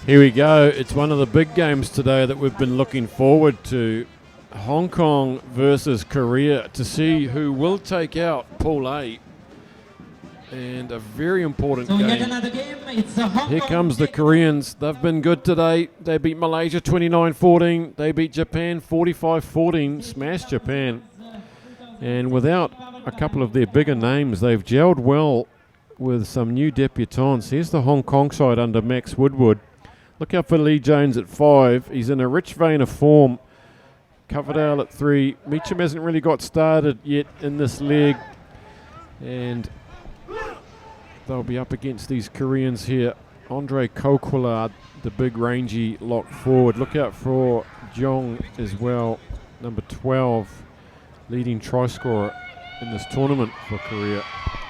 Here we go. It's one of the big games today that we've been looking forward to. Hong Kong versus Korea, to see who will take out Pool A. And a very important game. Here comes the Koreans. They've been good today. They beat Malaysia 29-14. They beat Japan 45-14. Smashed Japan. And without a couple of their bigger names, they've gelled well with some new debutants. Here's the Hong Kong side under Max Woodward. Look out for Lee Jones at 5. He's in a rich vein of form. Coverdale at 3. Meacham hasn't really got started yet in this leg. And they'll be up against these Koreans here. Andre Kokwalad, the big rangy lock forward. Look out for Jong as well, number 12, leading try scorer in this tournament for Korea.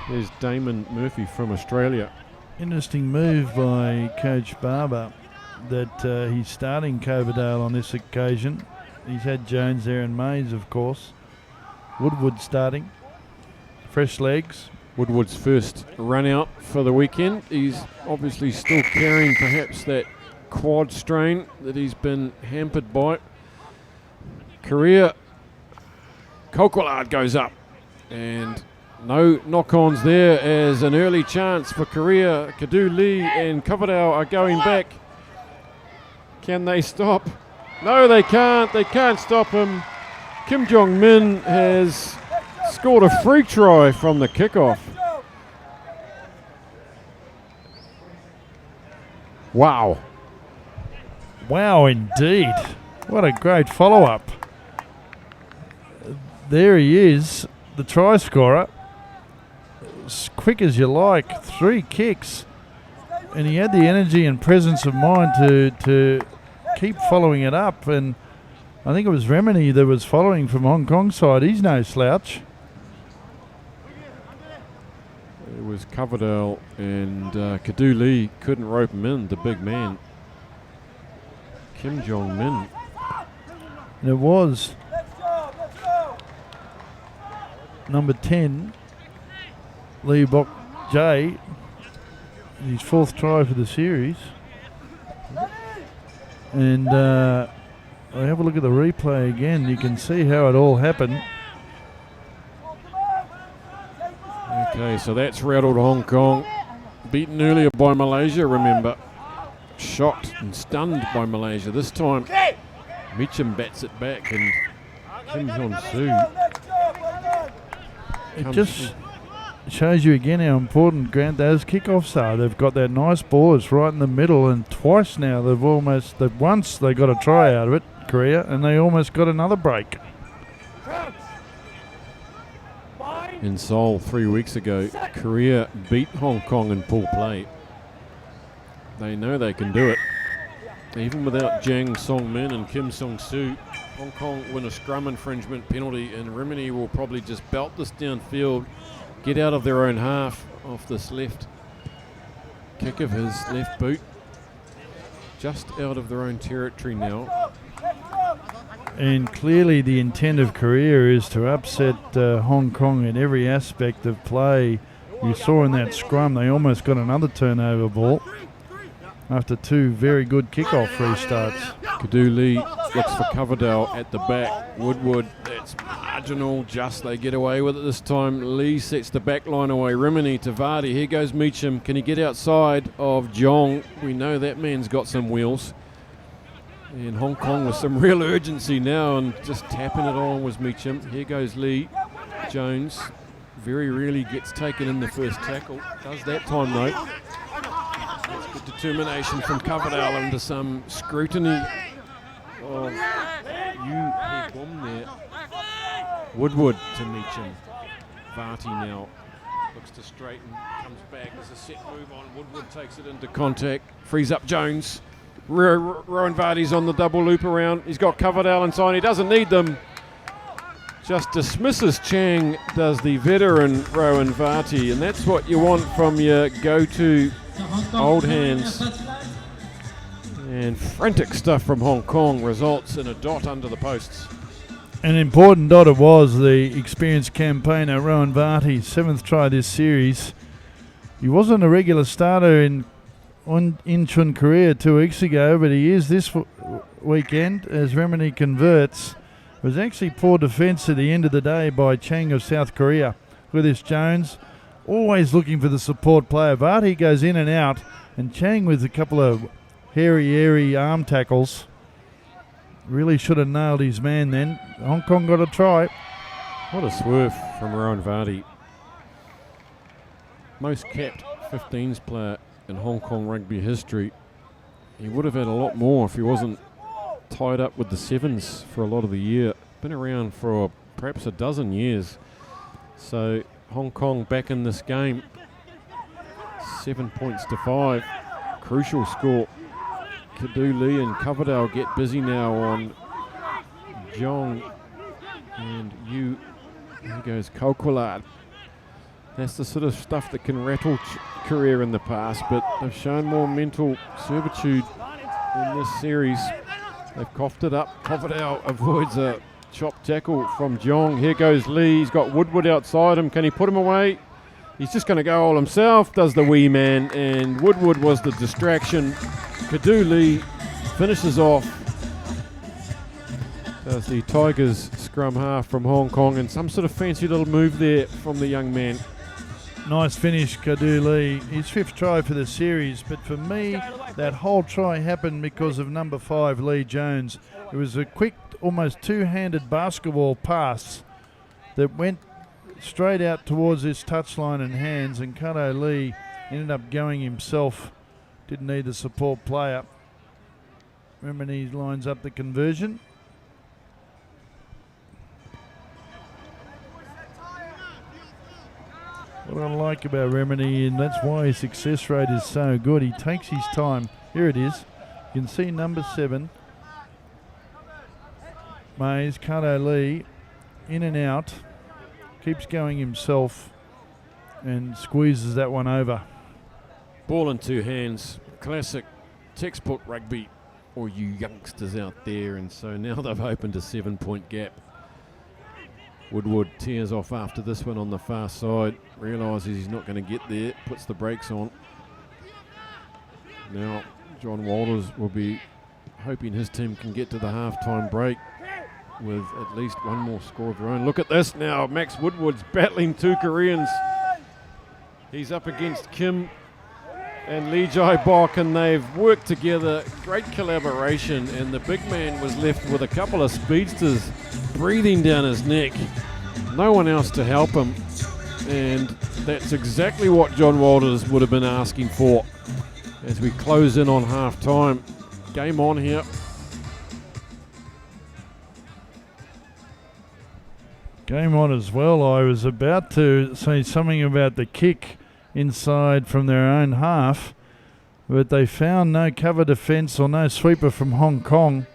There's Damon Murphy from Australia. Interesting move by Coach Barber that he's starting Coverdale on this occasion. He's had Jones there and Mays, of course. Woodward starting. Fresh legs. Woodward's first run out for the weekend. He's obviously still carrying perhaps that quad strain that he's been hampered by. Korea, Kokwalad goes up. And no knock-ons there as an early chance for Korea. Kadu Lee and Coverdale are going back. Can they stop? No, they can't. They can't stop him. Kim Jong-min has scored a free try from the kickoff. Wow. Wow, indeed. What a great follow-up. There he is, the try scorer. As quick as you like, 3 kicks. And he had the energy and presence of mind to keep following it up. And I think it was Remini that was following from Hong Kong side. He's no slouch. It was Coverdale and Kadu Lee couldn't rope him in, the big man. Kim Jong-min. And it was number 10, Lee Bok Jae, his 4th try for the series. And I have a look at the replay again. You can see how it all happened. Okay, so that's rattled Hong Kong. Beaten earlier by Malaysia, remember. Shocked and stunned by Malaysia. This time, Meacham bats it back and Kim Hyun-soo. It just shows you again how important those kickoffs are. They've got that nice ball that's right in the middle, and twice now once they got a try out of it, Korea, and they almost got another break. In Seoul 3 weeks ago, Korea beat Hong Kong in pool play. They know they can do it. Even without Jang Song-min and Kim Song-soo, Hong Kong win a scrum infringement penalty, and Remini will probably just belt this downfield, get out of their own half off this left kick of his left boot. Just out of their own territory now. And clearly the intent of Korea is to upset Hong Kong in every aspect of play. You saw in that scrum they almost got another turnover ball after 2 very good kickoff restarts. Kadu Lee looks for Coverdale at the back. Woodward, that's marginal, just they get away with it this time. Lee sets the back line away. Rimini to Vardy. Here goes Meacham. Can he get outside of Jong? We know that man's got some wheels. And Hong Kong with some real urgency now, and just tapping it on was Meacham. Here goes Lee Jones. Very rarely gets taken in the first tackle. Does that time though. That's good determination from Coverdale under some scrutiny of Yu Hee-bom there. Woodward to Meacham. Varty now Looks to straighten, comes back. There's a set move on. Woodward takes it into contact, frees up Jones. Rowan Vardy's on the double loop around. He's got Coverdale inside. He doesn't need them. Just dismisses Chang, does the veteran Rowan Vardy, and that's what you want from your go-to old hands. And frantic stuff from Hong Kong results in a dot under the posts. An important dot it was, the experienced campaigner Rowan Vardy, 7th try this series. He wasn't a regular starter in Incheon, Korea 2 weeks ago, but he is this weekend as Remini converts. It was actually poor defence at the end of the day by Chang of South Korea. With this Jones, always looking for the support player. Vardy goes in and out, and Chang with a couple of hairy arm tackles. Really should have nailed his man then. Hong Kong got a try. What a swerve from Rowan Vardy. Most capped 15s player in Hong Kong rugby history. He would have had a lot more if he wasn't tied up with the Sevens for a lot of the year. Been around for perhaps a dozen years. So Hong Kong back in this game. 7 points to 5. Crucial score. Kadu Lee and Coverdale get busy now on Jong and Yu. Here goes Kaukulad. That's the sort of stuff that can rattle Korea in the past, but they've shown more mental servitude in this series. They've coughed it up. Coverdale avoids a chop tackle from Jong. Here goes Lee. He's got Woodward outside him. Can he put him away? He's just going to go all himself, does the wee man, and Woodward was the distraction. Kadu Lee finishes off. Does the Tigers scrum half from Hong Kong, and some sort of fancy little move there from the young man. Nice finish, Kadu Lee. His 5th try for the series, but for me, that whole try happened because of number 5, Lee Jones. It was a quick, almost two-handed basketball pass that went straight out towards this touchline and hands, and Kadu Lee ended up going himself. Didn't need the support player. Remember, he lines up the conversion. What I like about Remini, and that's why his success rate is so good, he takes his time. Here it is. You can see number 7. Mays, Kado Lee, in and out. Keeps going himself and squeezes that one over. Ball in two hands. Classic textbook rugby, or you youngsters out there, and so now they've opened a 7-point gap. Woodward tears off after this one on the far side, realises he's not going to get there, puts the brakes on. Now John Walters will be hoping his team can get to the halftime break with at least one more score of their own. Look at this now, Max Woodward's battling 2 Koreans. He's up against Kim and Lee Jai Bok, and they've worked together, great collaboration, and the big man was left with a couple of speedsters breathing down his neck. No one else to help him, and that's exactly what John Walters would have been asking for as we close in on half time. Game on here. Game on as well. I was about to say something about the kick inside from their own half, but they found no cover defence or no sweeper from Hong Kong.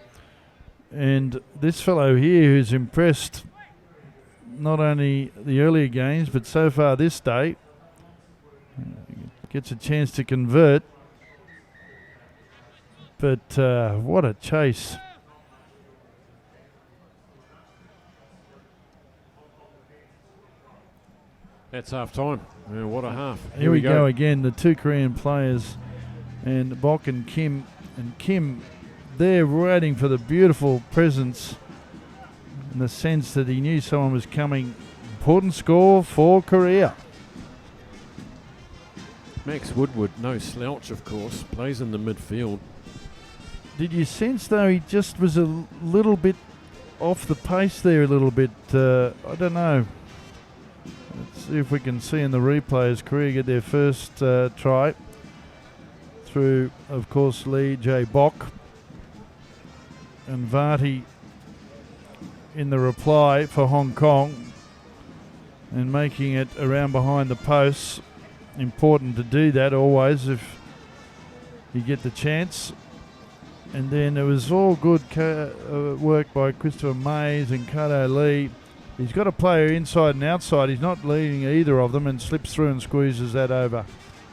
And this fellow here, who's impressed not only the earlier games but so far this day, gets a chance to convert. But what a chase. That's half time. Yeah, what a half. Here we go again, the 2 Korean players, and Bok and Kim. And Kim, they're waiting for the beautiful presence in the sense that he knew someone was coming. Important score for Korea. Max Woodward, no slouch of course, plays in the midfield. Did you sense though he just was a little bit off the pace there a little bit? I don't know. Let's see if we can see in the replay as Korea get their first try through, of course, Lee J. Bok. And Varty in the reply for Hong Kong. and making it around behind the posts. Important to do that always if you get the chance. And then it was all good work by Christopher Mays and Kato Lee. He's got a player inside and outside. He's not leading either of them and slips through and squeezes that over.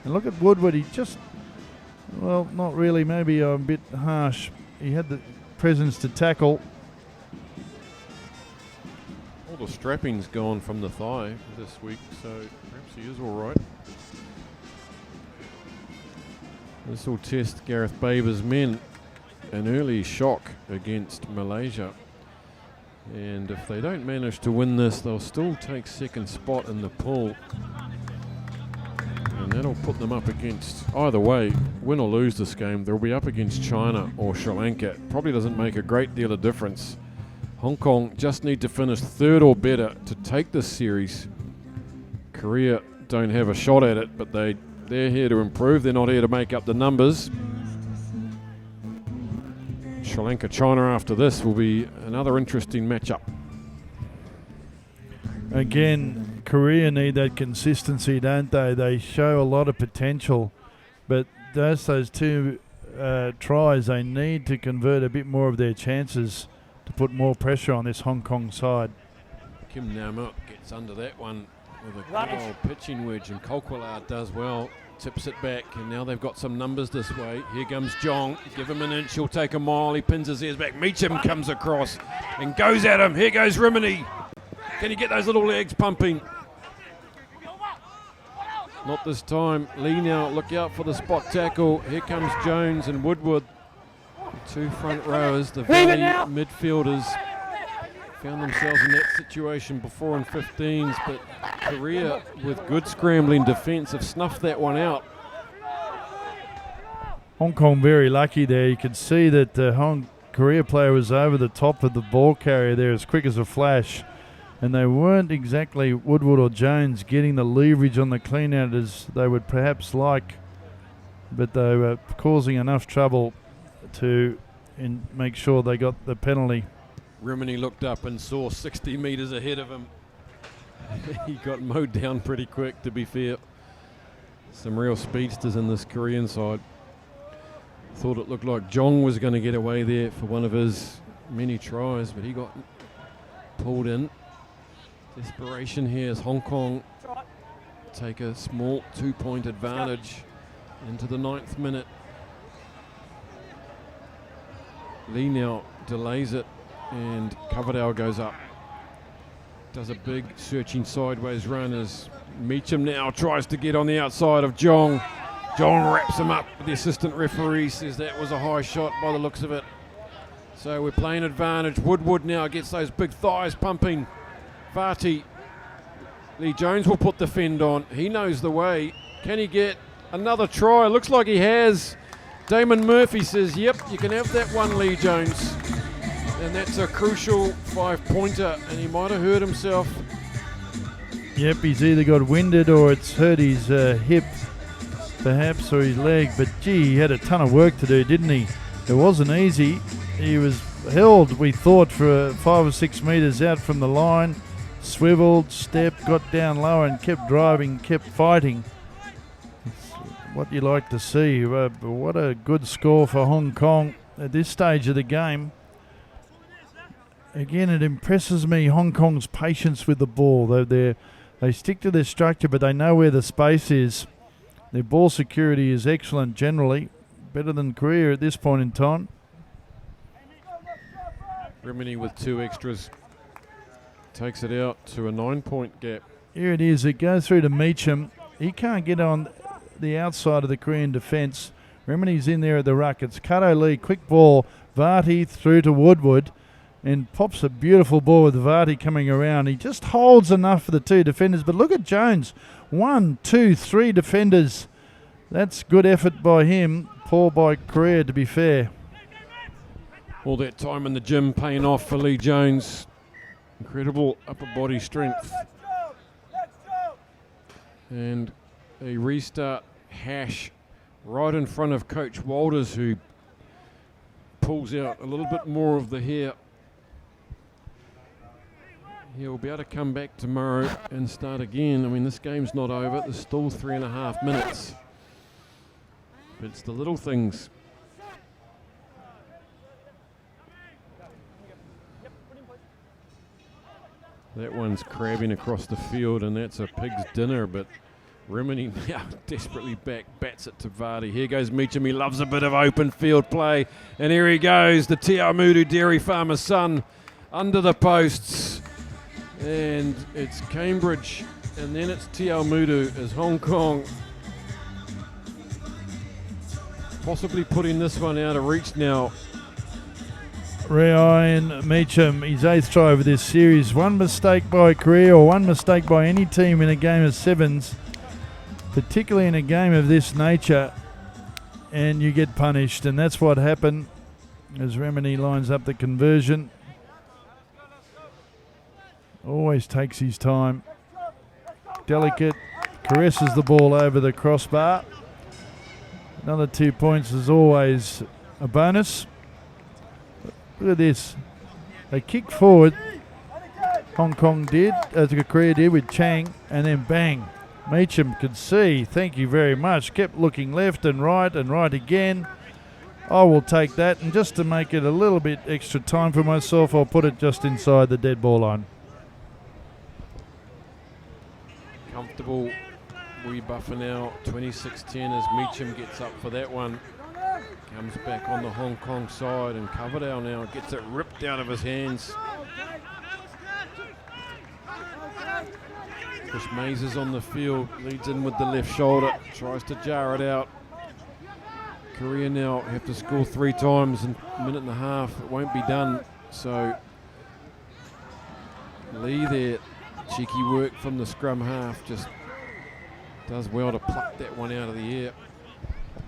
And look at Woodward. He just, well, not really. Maybe I'm a bit harsh. He had the presence to tackle. All the strapping's gone from the thigh this week, so perhaps he is all right. This will test Gareth Baber's men. An early shock against Malaysia. And if they don't manage to win this, they'll still take second spot in the pool. And that'll put them up against, either way, win or lose this game, they'll be up against China or Sri Lanka. Probably doesn't make a great deal of difference. Hong Kong just need to finish third or better to take this series. Korea don't have a shot at it, but they're here to improve. They're not here to make up the numbers. Sri Lanka, China after this will be another interesting matchup. Again, Korea need that consistency, don't they? They show a lot of potential, but those two tries, they need to convert a bit more of their chances to put more pressure on this Hong Kong side. Kim Namuk gets under that one with a good old pitching wedge, and Kolkwalad does well. Tips it back, and now they've got some numbers this way. Here comes Jong. Give him an inch, he'll take a mile. He pins his ears back. Meacham comes across and goes at him. Here goes Rimini. Can he get those little legs pumping? Not this time. Lee now, look out for the spot tackle. Here comes Jones and Woodward. The two front rowers, the Valley midfielders, found themselves in that situation before in 15s, but Korea, with good scrambling defence, have snuffed that one out. Hong Kong very lucky there. You could see that the Korea player was over the top of the ball carrier there as quick as a flash, and they weren't exactly, Woodward or Jones, getting the leverage on the clean out as they would perhaps like, but they were causing enough trouble to make sure they got the penalty. Rimini looked up and saw 60 metres ahead of him. He got mowed down pretty quick, to be fair. Some real speedsters in this Korean side. Thought it looked like Jong was going to get away there for one of his many tries, but he got pulled in. Desperation here as Hong Kong take a small 2-point advantage into the 9th minute. Lee now delays it, and Coverdale goes up. Does a big searching sideways run as Meacham now tries to get on the outside of Jong. Jong wraps him up. The assistant referee says that was a high shot by the looks of it. So we're playing advantage. Woodward now gets those big thighs pumping. Vati. Lee Jones will put the fend on. He knows the way. Can he get another try? Looks like he has. Damon Murphy says, yep, you can have that one, Lee Jones. And that's a crucial 5-pointer, and he might have hurt himself. Yep, he's either got winded or it's hurt his hip, perhaps, or his leg. But gee, he had a ton of work to do, didn't he? It wasn't easy. He was held, we thought, for 5 or 6 metres out from the line. Swiveled, stepped, got down low and kept driving, kept fighting. It's what you like to see. What a good score for Hong Kong at this stage of the game. Again, it impresses me, Hong Kong's patience with the ball. They stick to their structure, but they know where the space is. Their ball security is excellent generally, better than Korea at this point in time. Rimini with 2 extras takes it out to a 9-point gap. Here it is. It goes through to Meacham. He can't get on the outside of the Korean defence. Rimini's in there at the ruck. It's Kato Lee, quick ball. Vati through to Woodward. And pops a beautiful ball with Vardy coming around. He just holds enough for the 2 defenders. But look at Jones. 1, 2, 3 defenders. That's good effort by him. Poor by Korea, to be fair. All that time in the gym paying off for Lee Jones. Incredible upper body strength. And a restart hash right in front of Coach Walters, who pulls out a little bit more of the hair. he'll be able to come back tomorrow and start again. I mean, this game's not over. There's still 3.5 minutes. But it's the little things. That one's crabbing across the field, and that's a pig's dinner, but Rimini now desperately bats it to Vardy. Here goes Meacham. He loves a bit of open field play, and here he goes, the Te Aumutu dairy farmer's son, under the posts. And it's Cambridge, and then it's Te Aumutu as Hong Kong possibly putting this one out of reach now. Ryan Meacham, his 8th try of this series. One mistake by Korea, or one mistake by any team in a game of sevens, particularly in a game of this nature, and you get punished. And that's what happened as Remini lines up the conversion. Always takes his time. Delicate, caresses the ball over the crossbar. Another 2 points is always a bonus. Look at this. They kicked forward. Hong Kong did, as Korea did with Chang, and then bang. Meacham could see. Thank you very much. Kept looking left and right again. I will take that, and just to make it a little bit extra time for myself, I'll put it just inside the dead ball line. Comfortable wee buffer now, 26-10 as Meacham gets up for that one. Comes back on the Hong Kong side, and Coverdale now gets it ripped out of his hands. Chris Mays is on the field, leads in with the left shoulder, tries to jar it out. Korea now have to score 3 times in a minute and a half. It won't be done, so Lee there, cheeky work from the scrum half, just does well to pluck that one out of the air.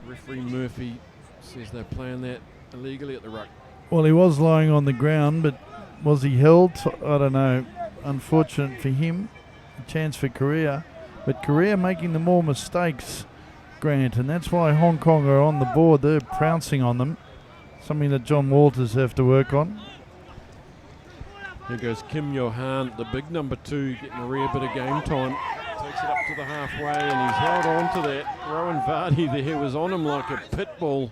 Referee Murphy says they're playing that illegally at the ruck. Well, he was lying on the ground, but was he held? I don't know. Unfortunate for him. A chance for Korea. But Korea making the more mistakes, Grant, and that's why Hong Kong are on the board. They're pouncing on them. Something that John Walters have to work on. Here goes Kim Johan, the big number 2, getting a rare bit of game time. Takes it up to the halfway, and he's held on to that. Rowan Vardy there was on him like a pit bull.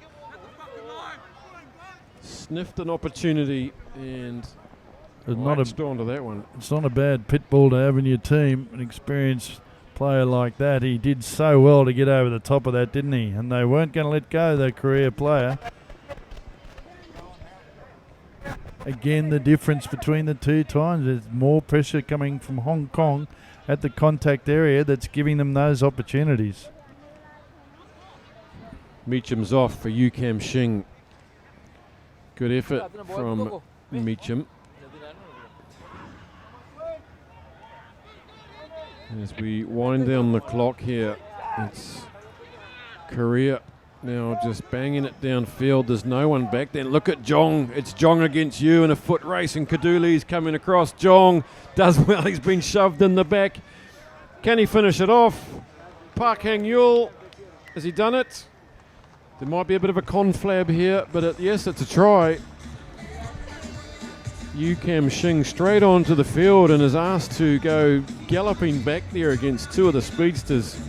Sniffed an opportunity and latched onto that one. It's not a bad pit bull to have in your team, an experienced player like that. He did so well to get over the top of that, didn't he? And they weren't going to let go, the Korea player. Again, the difference between the 2 times is more pressure coming from Hong Kong at the contact area that's giving them those opportunities. Meacham's off for UCam Shing. Good effort from Meacham. As we wind down the clock here, it's Korea now just banging it downfield. There's no one back there. Look at Jong. It's Jong against you in a foot race, and Kaduli's coming across. Jong does well. He's been shoved in the back. Can he finish it off? Park Hang-yul, has he done it? There might be a bit of a conflab here, but yes, it's a try. UCam Shing straight onto the field and is asked to go galloping back there against 2 of the speedsters.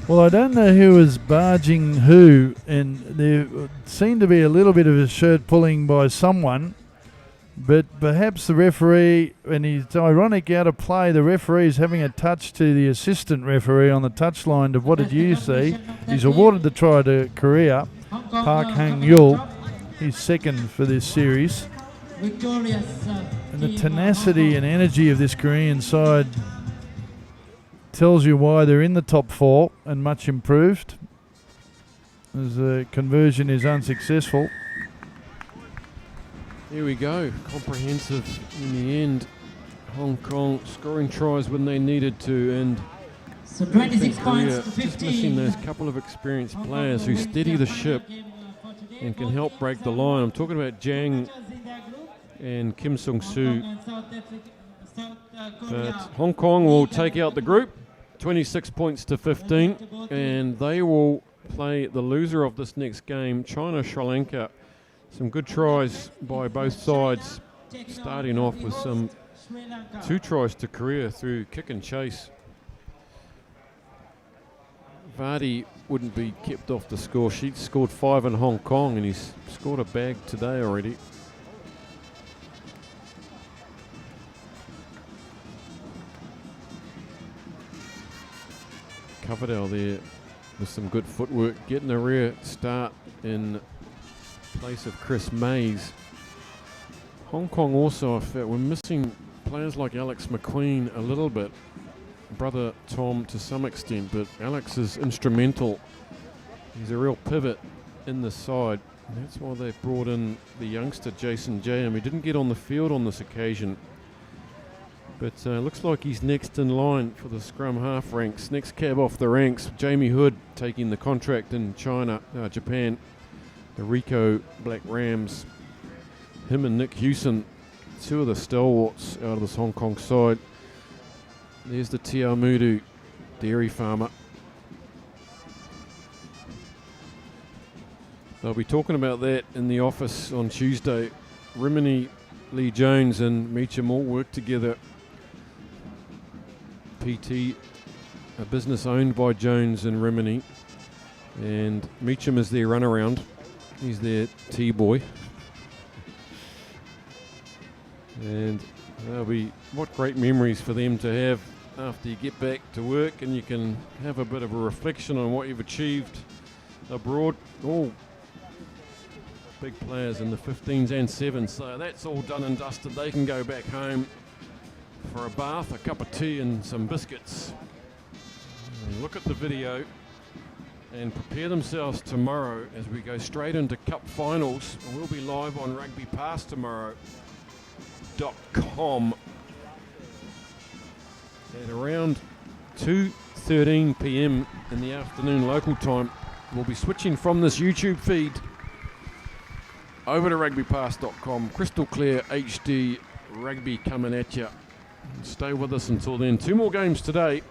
Well, I don't know who was barging who, and there seemed to be a little bit of a shirt pulling by someone, but perhaps the referee, and it's ironic out of play, the referee is having a touch to the assistant referee on the touchline of what did you see? He's awarded the try to Korea, Park Hang-yul, his 2nd for this series. And the tenacity and energy of this Korean side tells you why they're in the top 4 and much improved, as the conversion is unsuccessful. Here we go, comprehensive in the end. Hong Kong scoring tries when they needed to, and so 26 points to 15. Just missing those couple of experienced players who steady the ship and can help break the line. I'm talking about Jang and Kim Sung-soo. But Hong Kong will take out the group, 26 points to 15, and they will play the loser of this next game, China, Sri Lanka. Some good tries by both sides, starting off with some Sri Lanka. 2 tries to Korea through kick and chase. Vardy wouldn't be kept off the score sheet. Scored 5 in Hong Kong and he's scored a bag today already. Coverdale there with some good footwork, getting a rare start in place of Chris Mays. Hong Kong also, I felt, we're missing players like Alex McQueen a little bit. Brother Tom to some extent, but Alex is instrumental. He's a real pivot in the side. And that's why they've brought in the youngster Jason Jayham. He didn't get on the field on this occasion, but looks like he's next in line for the scrum half ranks. Next cab off the ranks, Jamie Hood taking the contract in Japan. The Ricoh Black Rams. Him and Nick Hewson, 2 of the stalwarts out of this Hong Kong side. There's the Te Awamutu dairy farmer. They'll be talking about that in the office on Tuesday. Rimini, Lee Jones and Meacham all work together. PT, a business owned by Jones and Rimini. And Meacham is their runaround. He's their T-boy. And that'll be what great memories for them to have after you get back to work and you can have a bit of a reflection on what you've achieved abroad. All big players in the 15s and 7s, so that's all done and dusted. They can go back home for a bath, a cup of tea and some biscuits, and look at the video and prepare themselves tomorrow as we go straight into cup finals. We'll be live on Rugby Pass tomorrow.com at around 2:13 p.m. in the afternoon local time. We'll be switching from this YouTube feed over to rugbypass.com. Crystal clear HD rugby coming at you. Stay with us until then. 2 more games today.